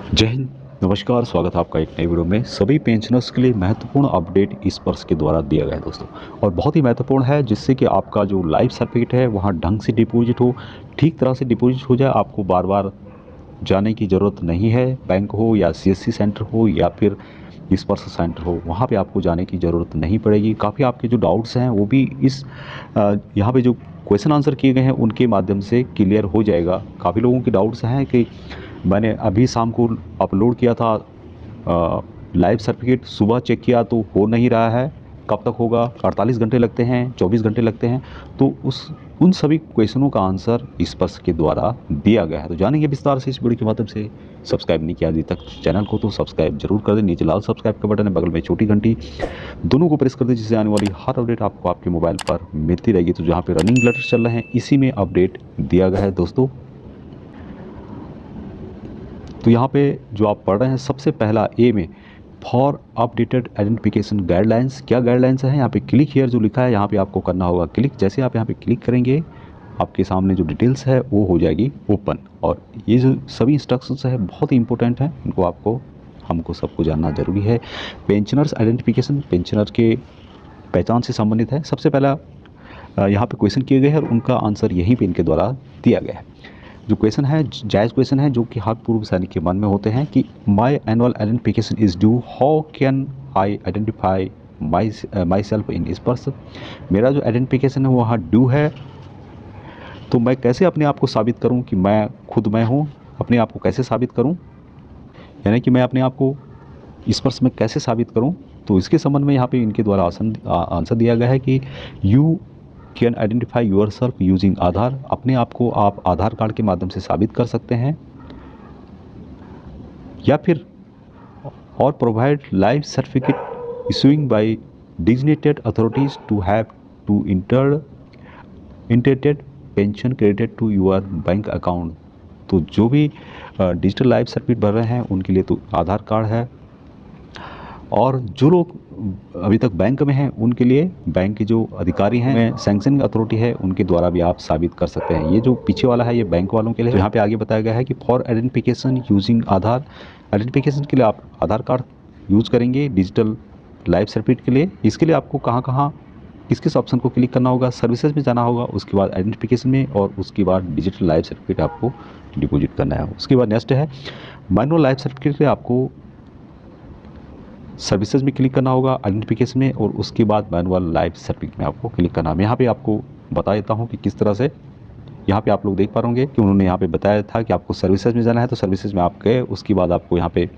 जय हिंद। नमस्कार, स्वागत है आपका एक नई वीडियो में। सभी पेंशनर्स के लिए महत्वपूर्ण अपडेट इस वर्ष के द्वारा दिया गया है दोस्तों, और बहुत ही महत्वपूर्ण है, जिससे कि आपका जो लाइफ सर्टिफिकेट है वहाँ ढंग से डिपॉजिट हो, ठीक तरह से डिपॉजिट हो जाए। आपको बार बार जाने की ज़रूरत नहीं है। बैंक हो या सीएससी सेंटर हो या फिर स्पर्श सेंटर हो, वहाँ पे आपको जाने की ज़रूरत नहीं पड़ेगी। काफ़ी आपके जो डाउट्स हैं वो भी इस यहाँ पे जो क्वेश्चन आंसर किए गए हैं उनके माध्यम से क्लियर हो जाएगा। काफ़ी लोगों की डाउट्स हैं कि मैंने अभी शाम को अपलोड किया था लाइव सर्टिफिकेट, सुबह चेक किया तो हो नहीं रहा है, कब तक होगा? 48 घंटे लगते हैं, 24 घंटे लगते हैं। तो उन सभी क्वेश्चनों का आंसर इस पर्स के द्वारा दिया गया है। तो जानेंगे विस्तार से इस वीडियो के माध्यम से। सब्सक्राइब नहीं किया अभी तक चैनल को तो सब्सक्राइब जरूर कर दें। नीचे लाल सब्सक्राइब का बटन है, बगल में छोटी घंटी, दोनों को प्रेस कर दें, जिससे आने वाली हर अपडेट आपको आपके मोबाइल पर मिलती रहेगी। तो जहाँ पे रनिंग लेटर चल रहे हैं इसी में अपडेट दिया गया है दोस्तों। तो यहाँ पे जो आप पढ़ रहे हैं, सबसे पहला ए में फॉर अपडेटेड आइडेंटिफिकेशन गाइडलाइंस। क्या गाइडलाइंस है? यहाँ पे क्लिक हियर जो लिखा है, यहाँ पे आपको करना होगा क्लिक। जैसे आप यहाँ पे क्लिक करेंगे, आपके सामने जो डिटेल्स है वो हो जाएगी ओपन। और ये जो सभी इंस्ट्रक्शंस है बहुत ही इंपॉर्टेंट हैं, इनको हमको सबको जानना जरूरी है। पेंशनर्स आइडेंटिफिकेशन पेंशनर के पहचान से संबंधित है। सबसे पहला यहाँ पे क्वेश्चन किए गए हैं और उनका आंसर यहीं पे इनके द्वारा दिया गया है। जो क्वेश्चन है जायज़ क्वेश्चन है, जो कि हर पूर्व सैनिक के मन में होते हैं कि my annual identification is due, how can I identify myself in इस पर्स। मेरा जो आइडेंटिफिकेशन है वो वहाँ ड्यू है, तो मैं कैसे अपने आप को साबित करूँ कि मैं खुद मैं हूँ? अपने आप को कैसे साबित करूँ, यानी कि मैं अपने आप को इस पर्स में कैसे साबित करूँ? तो इसके संबंध में यहाँ पे इनके द्वारा आंसर दिया गया है कि you can identify yourself using Aadhaar. अपने आप को आप आधार कार्ड के माध्यम से साबित कर सकते हैं, या फिर और provide life certificate issuing by designated authorities to have to इंटरटेड pension credited to your bank account. तो जो भी डिजिटल लाइफ सर्टिफिकेट भर रहे हैं उनके लिए तो आधार कार्ड है, और जो लोग अभी तक बैंक में हैं उनके लिए बैंक के जो अधिकारी हैं, सैंक्शनिंग अथॉरिटी है, उनके द्वारा भी आप साबित कर सकते हैं। ये जो पीछे वाला है ये बैंक वालों के लिए। तो यहाँ पे आगे बताया गया है कि for identification using Aadhaar, identification के लिए आप आधार कार्ड यूज़ करेंगे डिजिटल लाइफ सर्टिफिकेट के लिए। इसके लिए आपको कहाँ कहाँ किस किस ऑप्शन को क्लिक करना होगा? सर्विसेज में जाना होगा, उसके बाद आइडेंटिफिकेशन में, और उसके बाद डिजिटल लाइफ सर्टिफिकेट आपको डिपॉजिट करना है। उसके बाद नेक्स्ट है मैनुअल लाइफ सर्टिफिकेट के लिए आपको सर्विसेज में क्लिक करना होगा, आइडेंटिफिकेशन में, और उसके बाद मैनुअल लाइफ सर्टिफिकेट में आपको क्लिक करना है। यहाँ पे आपको बता देता हूँ कि किस तरह से। यहाँ पे आप लोग देख पा रहे होंगे कि उन्होंने यहाँ पे बताया था कि आपको सर्विसेज में जाना है, तो सर्विसेज में आप गए, उसके बाद आपको यहाँ पे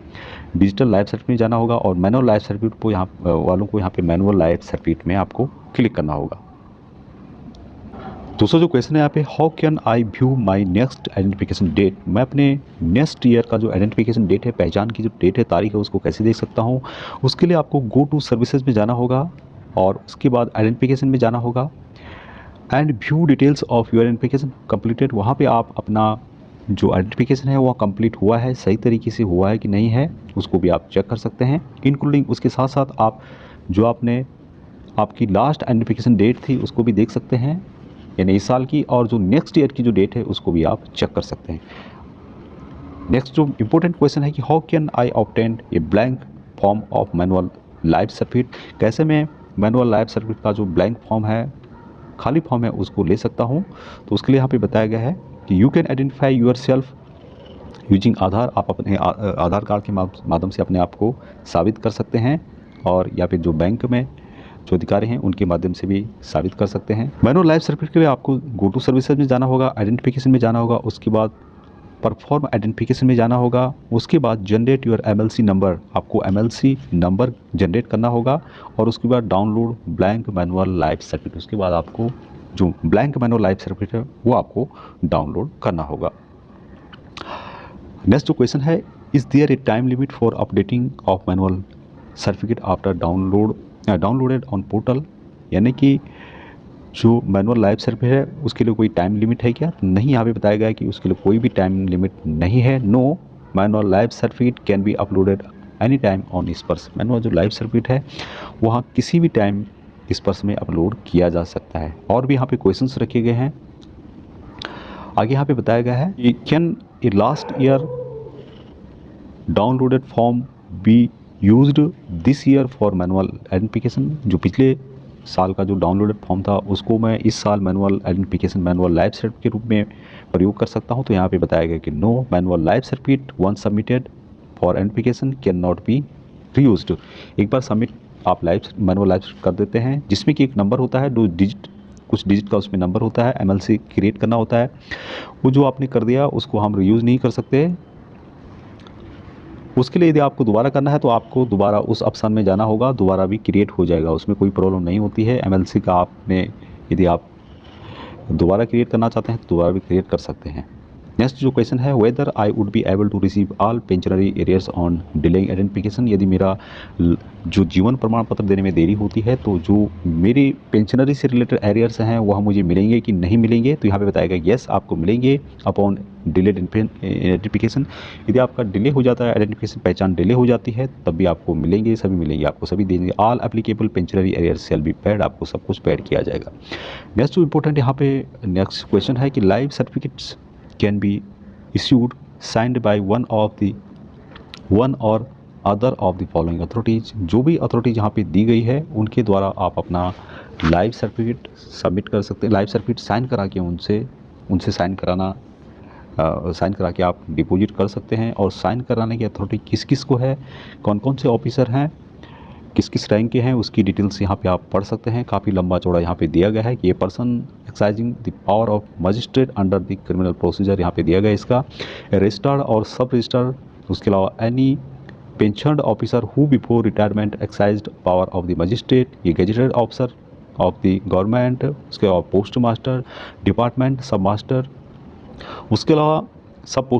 डिजिटल लाइफ सर्टिफिकेट में जाना होगा, और मैनुअल लाइफ सर्टिफिकेट को यहाँ वालों को यहाँ पे मैनुअल लाइफ सर्टिफिकेट में आपको क्लिक करना होगा। दूसरा जो क्वेश्चन है यहाँ पे, how can I view my next identification date. मैं अपने नेक्स्ट ईयर का जो आइडेंटिफिकेशन डेट है, पहचान की जो डेट है, तारीख है, उसको कैसे देख सकता हूँ? उसके लिए आपको गो टू सर्विसेज में जाना होगा, और उसके बाद आइडेंटिफिकेशन में जाना होगा, and view details of your identification completed. वहाँ पे आप अपना जो आइडेंटिफिकेशन है वो कंप्लीट हुआ है, सही तरीके से हुआ है कि नहीं है, उसको भी आप चेक कर सकते हैं। इंक्लूडिंग उसके साथ साथ आप जो आपकी लास्ट आइडेंटिफिकेशन डेट थी उसको भी देख सकते हैं, यानी इस साल की, और जो नेक्स्ट ईयर की जो डेट है उसको भी आप चेक कर सकते हैं। नेक्स्ट जो इंपॉर्टेंट क्वेश्चन है कि how can I obtain a blank form of manual life certificate. कैसे मैं मैनुअल लाइफ सर्टिफिकेट का जो ब्लैंक फॉर्म है, खाली फॉर्म है, उसको ले सकता हूँ? तो उसके लिए यहाँ पे बताया गया है कि you can identify yourself using Aadhaar. आप अपने आधार कार्ड के माध्यम से अपने आप को साबित कर सकते हैं, और या फिर जो बैंक में जो अधिकारी हैं उनके माध्यम से भी साबित कर सकते हैं। मैनुअल लाइफ सर्टिफिकेट के लिए आपको गो टू सर्विसेज में जाना होगा, आइडेंटिफिकेशन में जाना होगा, उसके बाद परफॉर्म आइडेंटिफिकेशन में जाना होगा, उसके बाद जनरेट योर एमएलसी नंबर, आपको एमएलसी नंबर जनरेट करना होगा, और उसके बाद download blank manual life certificate. उसके बाद आपको जो ब्लैंक मैनुअल लाइफ सर्टिफिकेट है वो आपको डाउनलोड करना होगा। नेक्स्ट जो क्वेश्चन है, is there a time limit for updating of manual certificate after downloaded on portal. यानी कि जो मैनुअल लाइफ सर्टिफिकेट है उसके लिए कोई टाइम लिमिट है क्या? नहीं, यहाँ पे बताया गया है कि उसके लिए कोई भी टाइम लिमिट नहीं है। No manual life certificate can be uploaded any time on SPARSH. Manual जो लाइफ सर्टिफिकेट है वहाँ किसी भी टाइम इस पर्स में अपलोड किया जा सकता है। और भी यहाँ पे क्वेश्चंस रखे गए हैं। आगे यहाँ पे बताया गया है कि can a last year downloaded form be used this year for manual identification. जो पिछले साल का जो डाउनलोडेड फॉर्म था उसको मैं इस साल manual identification manual life certificate के रूप में प्रयोग कर सकता हूं। तो यहाँ पे बताया गया कि no, manual life certificate once submitted for identification can not be reused. एक बार सबमिट आप मैनुअल लाइफ कर देते हैं जिसमें कि एक नंबर होता है, कुछ डिजिट का उसमें नंबर होता है, MLC क्रिएट करना होता है। वो जो आपने कर दिया उसको हम रीयूज़ नहीं कर सकते। उसके लिए यदि आपको दोबारा करना है तो आपको दोबारा उस ऑप्शन में जाना होगा, दोबारा भी क्रिएट हो जाएगा, उसमें कोई प्रॉब्लम नहीं होती है। MLC का आपने यदि आप दोबारा क्रिएट करना चाहते हैं तो दोबारा भी क्रिएट कर सकते हैं। नेक्स्ट जो क्वेश्चन है, whether I would be able to receive all pensionary arrears on delaying identification. यदि मेरा जो जीवन प्रमाण पत्र देने में देरी होती है तो जो मेरे पेंशनरी से रिलेटेड एरियर्स हैं वह मुझे मिलेंगे कि नहीं मिलेंगे। तो यहाँ पे बताएगा येस, आपको मिलेंगे अपॉन डिलेड आइडेंटिफिकेशन। यदि आपका डिले हो जाता है, आइडेंटिफिकेशन पहचान डिले हो जाती है, तब भी आपको मिलेंगे, सभी मिलेंगे, आपको सभी देंगे। All applicable pensionary arrears shall be paid, आपको सब कुछ पेड किया जाएगा। नेक्स्ट जो इंपॉर्टेंट यहाँ पे नेक्स्ट क्वेश्चन है कि life certificates can be issued signed by one or other of the following authorities। जो भी अथॉरिटीज यहाँ पे दी गई है उनके द्वारा आप अपना लाइफ सर्टिफिकेट सबमिट कर सकते हैं। लाइफ सर्टिफिकेट साइन करा के उनसे साइन करा के आप डिपॉजिट कर सकते हैं। और साइन कराने की अथॉरिटी किस किस को है, कौन कौन से ऑफिसर हैं, किस किस रैंक के हैं, उसकी डिटेल्स यहाँ पे आप पढ़ सकते हैं। काफ़ी लंबा चौड़ा यहाँ पे दिया गया है कि ये person exercising the power of magistrate under the criminal procedure, यहाँ पे दिया गया इसका रजिस्टर्ड और सब रजिस्टर्ड। उसके अलावा any pensioned officer who before retirement exercised power of the magistrate, ये gazetted officer of the government. उसके अलावा post master, department sub master, उसके अलावा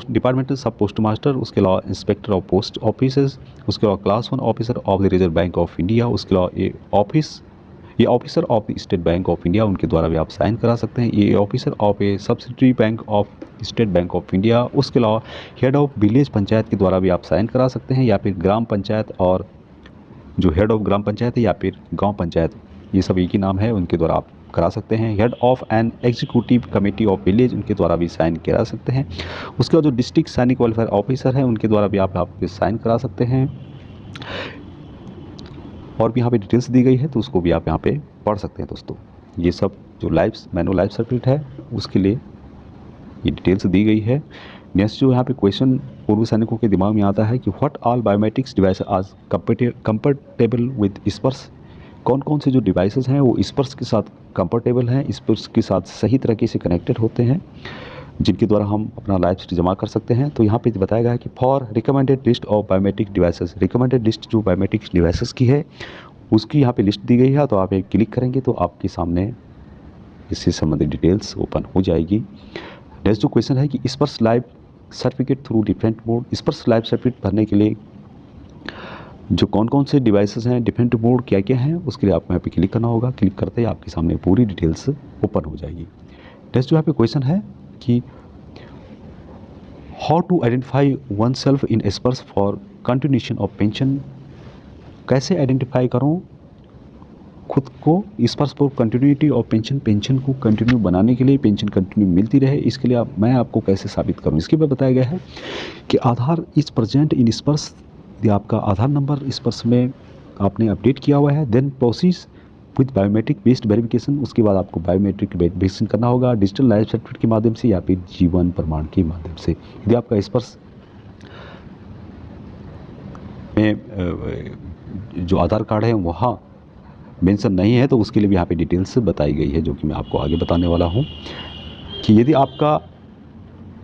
डिपार्टमेंटल सब पोस्ट मास्टर, उसके अलावा इंस्पेक्टर ऑफ पोस्ट ऑफिसेज, उसके अलावा class 1 officer of the reserve bank of India, उसके अलावा ये officer of the state bank of India, उनके द्वारा भी आप साइन करा सकते हैं। ये officer of A subsidiary bank of state bank of India, उसके अलावा हेड ऑफ विलेज पंचायत के द्वारा भी आप साइन करा सकते हैं, या फिर ग्राम पंचायत और जो हेड ऑफ ग्राम पंचायत है या फिर गाँव पंचायत, ये सब एक ही नाम है, उनके द्वारा आप करा सकते हैं। Head of an executive committee of village, उनके द्वारा भी साइन करा सकते हैं। उसके बाद जो डिस्ट्रिक्ट सैनिक वेलफेयर ऑफिसर है उनके द्वारा भी आप साइन करा सकते हैं। और भी यहाँ पे डिटेल्स दी गई है तो उसको भी आप यहाँ पे पढ़ सकते हैं दोस्तों। ये सब जो मैनुअल लाइफ सर्टिफिकेट है उसके लिए ये डिटेल्स दी गई है। नेक्स्ट जो यहाँ पे क्वेश्चन पूर्व सैनिकों के दिमाग में आता है कि व्हाट ऑल बायोमेट्रिक्स डिवाइस आज कंफर्टेबल विद स्पर्श। कौन कौन से जो डिवाइसेस हैं वो स्पर्श के साथ कंफर्टेबल हैं, स्पर्श के साथ सही तरीके से कनेक्टेड होते हैं, जिनके द्वारा हम अपना लाइफ जमा कर सकते हैं। तो यहाँ पे बताया गया है कि for recommended list of biometric devices, recommended list जो बायोमेट्रिक डिवाइसेस की है उसकी यहाँ पे लिस्ट दी गई है। तो आप एक क्लिक करेंगे तो आपके सामने इससे संबंधित डिटेल्स ओपन हो जाएगी। नेक्स्ट जो क्वेश्चन है कि स्पर्श life certificate through different mode, स्पर्श लाइफ सर्टिफिकेट भरने के लिए जो कौन कौन से डिवाइसेस हैं, डिफरेंट मोड क्या क्या हैं, उसके लिए आपको यहाँ पे क्लिक करना होगा। क्लिक करते ही आपके सामने पूरी डिटेल्स ओपन हो जाएगी। नेक्स्ट जो यहाँ पे क्वेश्चन है कि how to identify one self in SPARSH for continuation of pension. कैसे आइडेंटिफाई करूँ खुद को SPARSH for continuity of pension को कंटिन्यू बनाने के लिए, पेंशन कंटिन्यू मिलती रहे, इसके लिए मैं आपको कैसे साबित करूँ। इसके बाद बताया गया है कि आधार इज प्रेजेंट इन स्पर्श, यदि आपका आधार नंबर स्पर्श में आपने अपडेट किया हुआ है, then proceed with biometric based verification. उसके बाद आपको बायोमेट्रिक वेरिफिकेशन करना होगा डिजिटल लाइफ सर्टिफिकेट के माध्यम से या फिर जीवन प्रमाण के माध्यम से। यदि आपका स्पर्श में जो आधार कार्ड है वहाँ मेंशन नहीं है तो उसके लिए भी यहाँ पे डिटेल्स बताई गई है, जो कि मैं आपको आगे बताने वाला हूँ। कि यदि आपका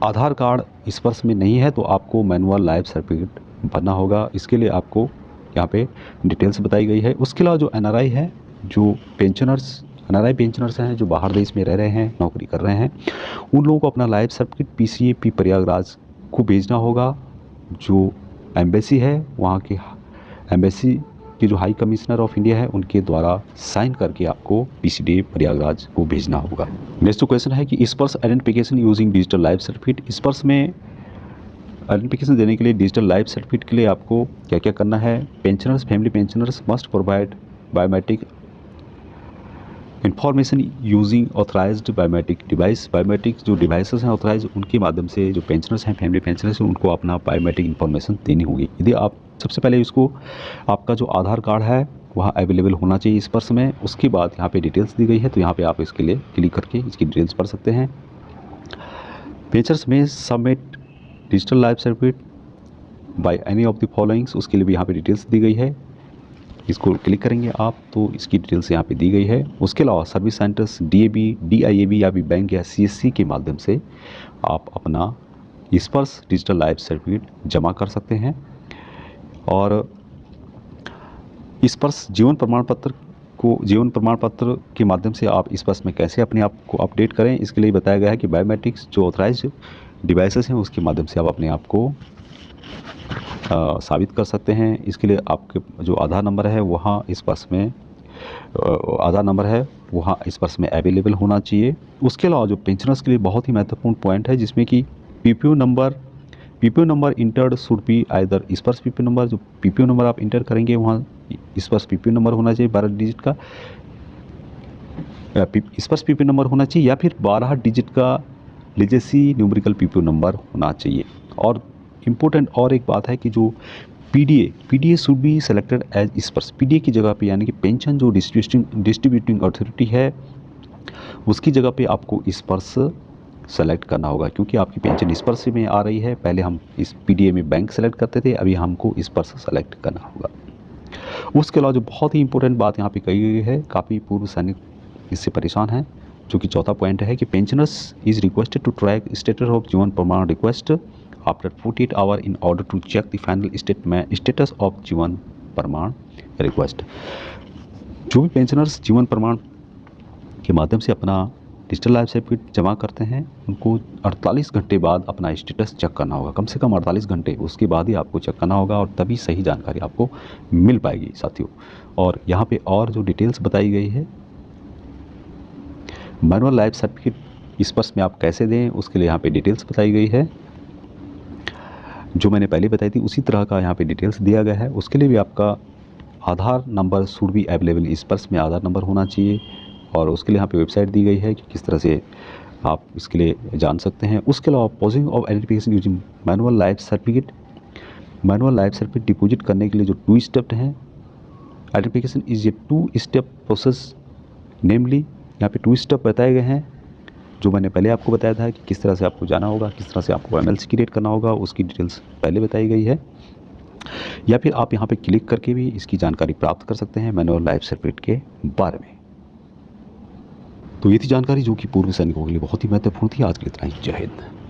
आधार कार्ड स्पर्श में नहीं है तो आपको मैनुअल लाइफ सर्टिफिकेट भरना होगा। इसके लिए आपको यहाँ पे डिटेल्स बताई गई है। उसके अलावा जो NRI है, जो NRI पेंशनर्स हैं जो बाहर देश में रह रहे हैं, नौकरी कर रहे हैं, उन लोगों को अपना लाइफ सर्टिफिकेट PCA प्रयागराज को भेजना होगा। जो एम्बेसी है वहाँ के एम्बेसी की जो हाई कमिश्नर ऑफ इंडिया है उनके द्वारा साइन करके आपको PCA प्रयागराज को भेजना होगा। नेक्स्ट क्वेश्चन है कि स्पर्श identification using digital life certificate. स्पर्श में आइडेंटिफिकेशन देने के लिए डिजिटल लाइफ सर्टिफिकेट के लिए आपको क्या क्या करना है। Pensioners, family pensioners must provide biometric information using authorised biometric device, biometric जो डिवाइसेस हैं ऑथराइज, उनके माध्यम से जो पेंशनर्स हैं, फैमिली पेंशनर्स हैं, उनको अपना बायोमेट्रिक इन्फॉर्मेशन देनी होगी। यदि आप सबसे पहले इसको, आपका जो आधार कार्ड है वहाँ अवेलेबल होना चाहिए इस पर्स में। उसके बाद यहाँ पे डिटेल्स दी गई है, तो यहाँ पे आप इसके लिए क्लिक करके इसकी डिटेल्स पढ़ सकते हैं। पेंशनर्स में submit digital life certificate by any of the followings, उसके लिए भी यहाँ पे डिटेल्स दी गई है। इसको क्लिक करेंगे आप तो इसकी डिटेल्स यहाँ पे दी गई है। उसके अलावा सर्विस सेंटर्स, डीएबी, डीआईएबी या भी बैंक या सीएससी के माध्यम से आप अपना स्पर्श डिजिटल लाइफ सर्टिफिकेट जमा कर सकते हैं। और स्पर्श जीवन प्रमाण पत्र के माध्यम से आप स्पर्श में कैसे अपने आप को अपडेट करें, इसके लिए बताया गया है कि बायोमेट्रिक्स जो ऑथराइज्ड डिवाइसेस हैं उसके माध्यम से आप अपने आप को साबित कर सकते हैं। इसके लिए आपके जो आधार नंबर है वहाँ इस पर्स में आधार नंबर है वहाँ इस पर्स में अवेलेबल होना चाहिए। उसके अलावा जो पेंशनर्स के लिए बहुत ही महत्वपूर्ण पॉइंट है, जिसमें कि PPO number entered should be either स्पर्श पीपीओ नंबर, जो पीपीओ नंबर आप इंटर करेंगे वहाँ स्पर्श पीपीओ नंबर होना चाहिए 12 डिजिट का, स्पर्श पीपीओ नंबर होना चाहिए, या फिर 12 डिजिट का लेजेसी न्यूमेरिकल पीपीओ नंबर होना चाहिए। और इम्पोर्टेंट और एक बात है कि जो PDA should be selected as SPARSH, PDA की जगह पे यानी कि पेंशन जो डिस्ट्रीब्यूटिंग अथॉरिटी है उसकी जगह पे आपको स्पर्श सेलेक्ट करना होगा, क्योंकि आपकी पेंशन स्पर्श में आ रही है। पहले हम इस पीडीए में बैंक सेलेक्ट करते थे, अभी हमको स्पर्श सेलेक्ट करना होगा। उसके अलावा जो बहुत ही इंपॉर्टेंट बात यहाँ पे कही गई है, काफ़ी पूर्व सैनिक इससे परेशान हैं, जो कि चौथा पॉइंट है कि pensioners is requested to track status of Jeevan Pramaan request after 48 hour in order to check the final status of Jeevan Pramaan request. जो भी पेंशनर्स जीवन प्रमाण के माध्यम से अपना डिजिटल लाइफ सर्टिफिकेट जमा करते हैं उनको 48 घंटे बाद अपना स्टेटस चेक करना होगा, कम से कम 48 घंटे, उसके बाद ही आपको चेक करना होगा और तभी सही जानकारी आपको मिल पाएगी साथियों। और यहाँ पे और जो डिटेल्स बताई गई है, मैनुअल लाइफ सर्टिफिकेट स्पर्श में आप कैसे दें उसके लिए यहाँ पे डिटेल्स बताई गई है। जो मैंने पहले बताई थी उसी तरह का यहाँ पे डिटेल्स दिया गया है। उसके लिए भी आपका आधार नंबर शुड बी अवेलेबल, स्पर्श में आधार नंबर होना चाहिए, और उसके लिए यहाँ पे वेबसाइट दी गई है कि किस तरह से आप इसके लिए जान सकते हैं। उसके अलावा posing of identification using manual life certificate deposit करने के लिए जो 2 स्टेप हैं, identification is a 2 step process, namely यहाँ पे 2 स्टेप बताए गए हैं, जो मैंने पहले आपको बताया था कि किस तरह से आपको जाना होगा, किस तरह से आपको एमएलसी क्रिएट करना होगा, उसकी डिटेल्स पहले बताई गई है। या फिर आप यहाँ पे क्लिक करके भी इसकी जानकारी प्राप्त कर सकते हैं मैनुअल लाइफ सर्टिफिकेट के बारे में। तो ये थी जानकारी जो कि पूर्व सैनिकों के लिए बहुत ही महत्वपूर्ण थी। आज के लिए इतना ही। जय हिंद।